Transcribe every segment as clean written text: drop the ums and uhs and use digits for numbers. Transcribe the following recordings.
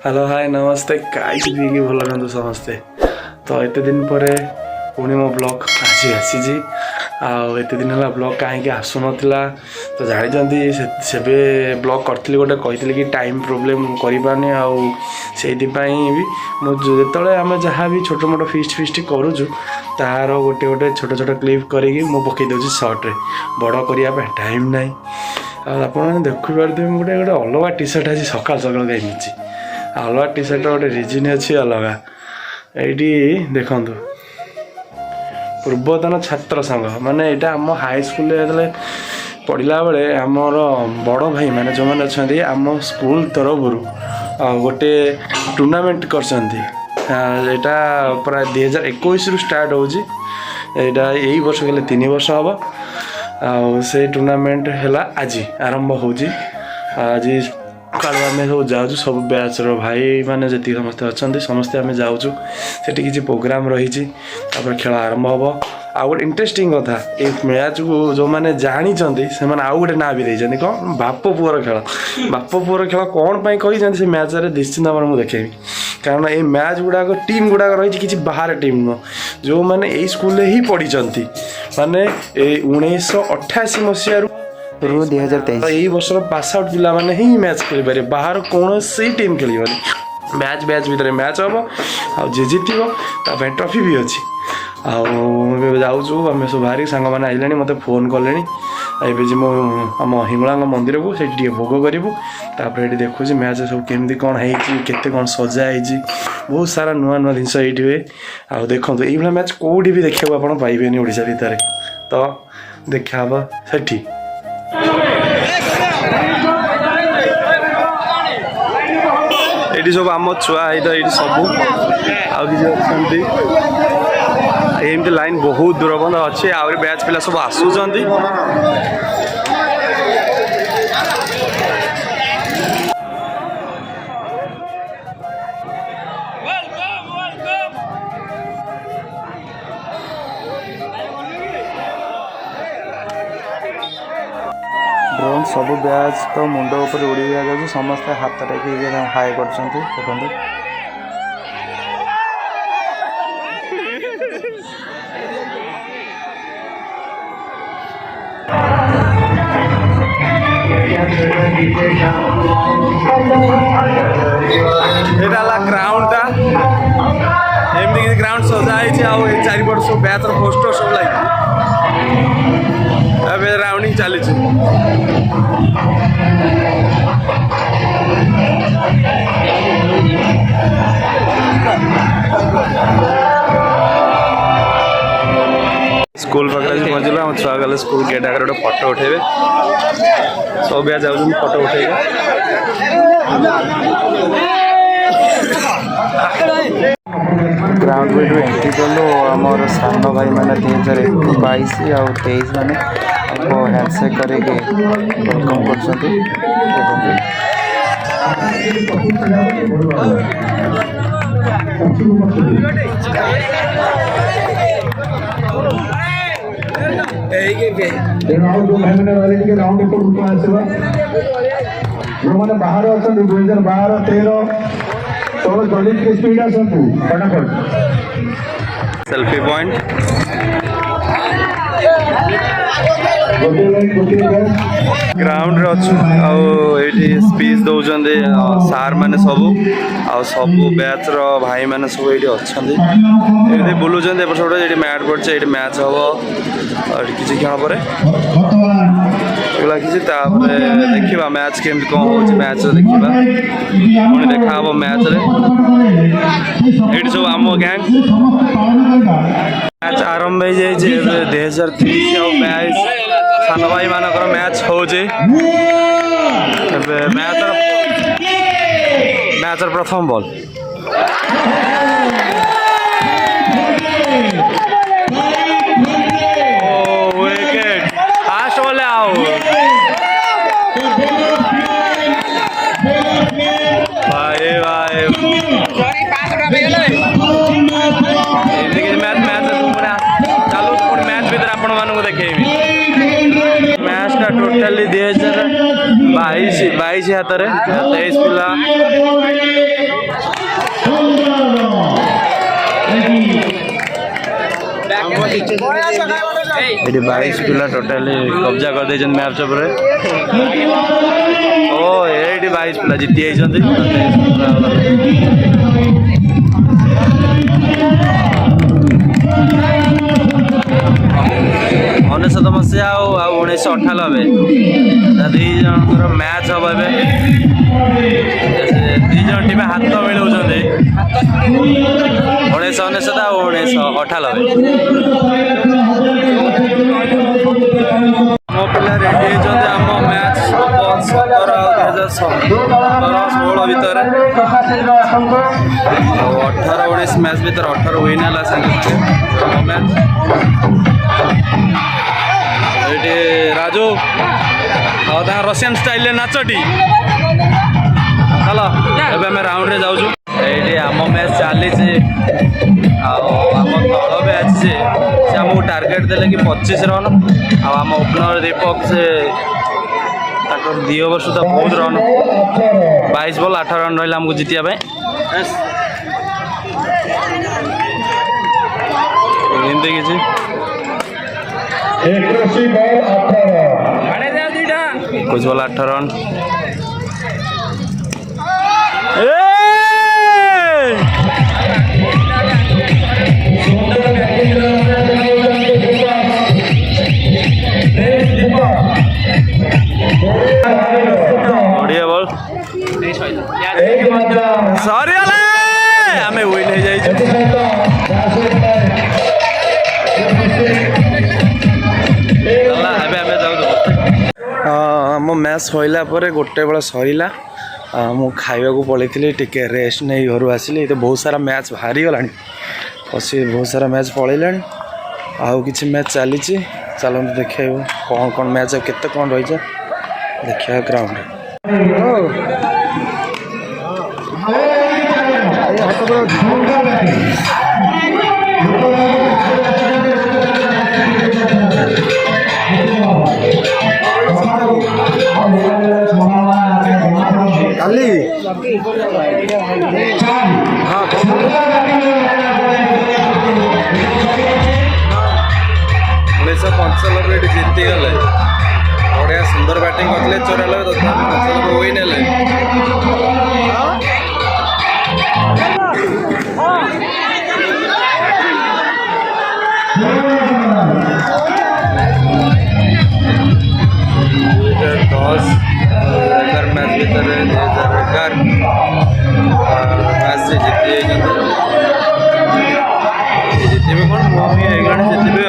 Hello hi नमस्ते कहीं भी भल रहा समस्ते तो एत दिन पर पुणी मो ब्लॉग आज आसी आत दिन है ब्लॉग कहीं आसु ना तो जानते से ब्लॉग करी गोटे कही कि टाइम प्रोब्लेम करपानी आईपाई भी मुझे आम जहाँ भी छोट मोट फिस्ट करुचु तार गोटे गोटे छोट छोट क्लिप करके पकई दूसरी सर्ट्रे बड़ करने टाइम ना आप देखिपे गोटे गोटे अलग टी सर्ट आज सकाल सकाल कहीं अलग टी सर्ट गोटे रिजिन अच्छी अलग ये देखु पूर्वतन छात्र संघ माने यहाँ आम हाई स्कूल पढ़ला बेले आमर बड़ भाई मैंने जो मैंने अच्छा आम स्कूल तरफ गोटे टूर्नामेंट कर प्राय 2021 रु स्टार्ट होगा यही वर्ष गले 3 वर्ष हम से टूर्नामेंट है आज आरंभ होजी आज कालू आम सब जाऊँ सब बैच भाई मैंने जी समस्ते अच्छा समस्ते आम जाऊँ से किसी प्रोग्राम रही खेल आरंभ हम आउ गोटे इंटरेस्टिंग कथा ये मैच को जो मैंने जानी से आउ गोटे ना भी देते कौन बाप पुअर खेल बाप पुअर खेल कौन पर कही से मैच निश्चिंत भाव मुझे देखेबी कारण ये मैच गुड़ाक टीम गुड़ाक रही किसी बाहर टीम नुह जो मैंने यही स्कूल ही पढ़ी माने 1988 मसीह रू 2023 यही वर्ष पास आउट पिला माने ही मैच खेल पारे बाहर कौन सी टीम खेल मैच मैच भितर मैच हम आे जीत ट्रॉफी भी अच्छी जाऊँ आम सब बाहरी सांग मैंने आइले मत फोन कले आम हिंगला मंदिर को से भोग करूँ ये देखुँ मैच सब केमती कौन होते कौन सजाई बहुत सारा नुआ नुआ जिनस ये हुए आ देखो ये मैच कौटी भी देखा आप पाइबेनि ओडिशा भितर तो देखा हम सेठी ये सब आम छुआ ये सब आमती लाइन बहुत दूर बंद अच्छे आहरी बैच पिला सब आसुंच ड्रोन सब बैच तो मुंड ऊपर उड़ी जाऊँ समस्ते हाथ टेक हाई कर ग्राउंड एमती ग्राउंड सजाई चारिपट सब बैच पोस्टर सब लगे राउंडिंग चली स्कूल पाखे पहुँचल आम छुआ गले स्कूल गेट आगे गोटे फटो उठेबे सब ब्याच जाऊँ फटो उठेबे ग्राउंड भी एंट्री कलु आमर सान भाई मैंने 2022 आ 23 मैंने हैंडसेक करके वेलकम जो बाहर अच्छा 2012 13 तो दलित के स्पीड आसतु फटाफट सेल्फी पॉइंट ग्राउंड अच्छी स्पीच दौरान सार मैंने सब बैच भाई मैंने सब ये अच्छा बुलूँ एपटे ये मैट पड़े ये मैच हम किसी क्षण पर लगी देखा मैच केमती कौन हो मैच देखा पुणी देखा हम मैच ये सब आम गैंग मैच आरंभ हो जाए 2023 और 22 सान भाई मानकर मैच हो मैचर प्रथम बॉल विकेट फास्ट बॉल आओ भाई भाई मैच मैच चलो पुणी मैच भर आपण मानक देखेबी मैचटा टोटाली 2022 हाथ में 23 पिला ये 22 पिला टोटाली कब्जा कर दे मैच उपर ओ ये 22 पिला जीति अनेशत मसीहा 1998 दी जन मैच हम ए दी जन टीम हाथ मिलाऊँ 1999 और 1998 मो पिला रेडी होती आम मैच 2016 भितर 18-19 मैच भितर 18 विन है सागे सागे मैच ये राजू रशियन स्टाइल नाचटी चल एम राउंड रे जाऊँ ये आम मैच चली आम तल मैच से आमको टार्गेट देले कि 25 रन आम ओपनर दीपक से दी ओवर सुधा बहुत रन 22 बॉल 8 रन रहा आमको जीतिया एमती किसी कुछ बॉल 8 रन बढ़िया बॉल सॉरी आमे विन हो जाए आम मैच सैला गोटे बेला सैला मु खाइबा को पलि टिके रेस्ट नहीं घर आसिली तो बहुत सारा मैच बाहरी गला पशी बहुत सारा मैच पलैला आउ कि मैच चली चलते देखा कौन कौन मैच केते कौन रही देखा ग्राउंड काली हाँ 1995 जीति गले बढ़िया सुंदर बैटिंग करते 94 विन है मैच भीतर 2011 मैच से जीति जीतबे कौन मुझे जीतबे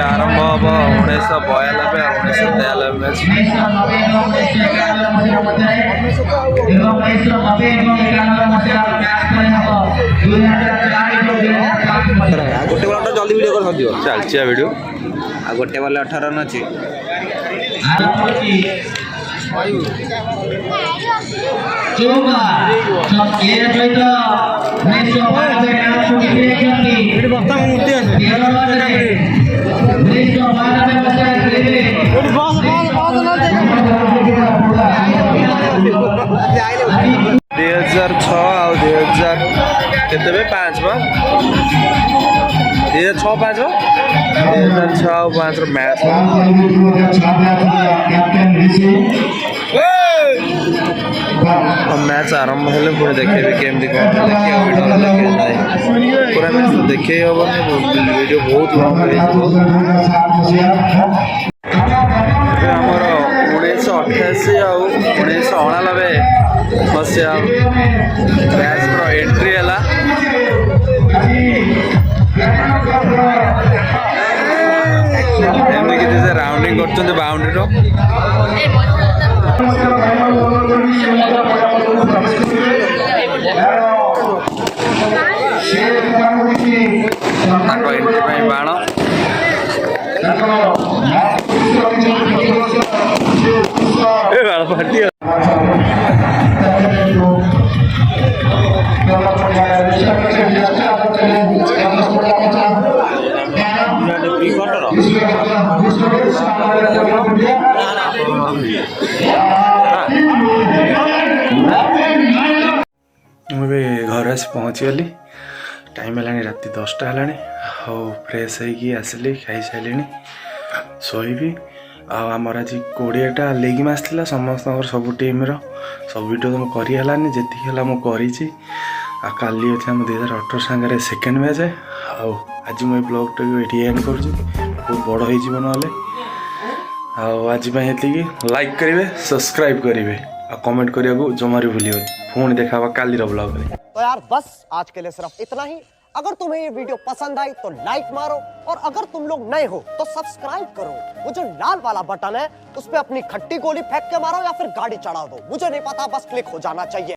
आरंभ हम 1992 1993 मैच गोटे बॉल जल्दी वीडियो कर दियो चलचिया वीडियो आ गोटे बॉल 18 रन अछि दुई 2006 आ 2005 2006-5 2006-5 मैच मैच आरंभ हेले पुणी देखे केमती कौन देखिए पूरा मैच तो देखे हेनी वीडियो बहुत लंग आमर 1988 आ 1999 मसीहा मैच एंट्री है एमती किसी से राउंडिंग कर बाउंड्री एंट्री बाण बाण फाटी मुझे घर आसी पहुँचीगली टाइम है राति 10टा है फ्रेश होगी आसली खाई सारे शोबी आमर आज 20टा लीग मैच था समस्त सब टीम सब वीडियो तो मुझे करानी जी मुझे काली अच्छे आम 2018 सांगे सेकेंड मैच आज मुझे ब्लॉग टाइम एंड कर बहुत बड़ हो ना आज लाइक करेंगे सब्सक्राइब करेंगे और कमेंट करने को जमारी भूलिए पुणी देखा काली ब्लॉग में। तो यार बस आज के लिए सिर्फ इतना ही। अगर तुम्हें ये वीडियो पसंद आई तो लाइक मारो और अगर तुम लोग नए हो तो सब्सक्राइब करो। वो जो लाल वाला बटन है उस पर अपनी खट्टी गोली फेंक के मारो या फिर गाड़ी चढ़ा दो, मुझे नहीं पता, बस क्लिक हो जाना चाहिए।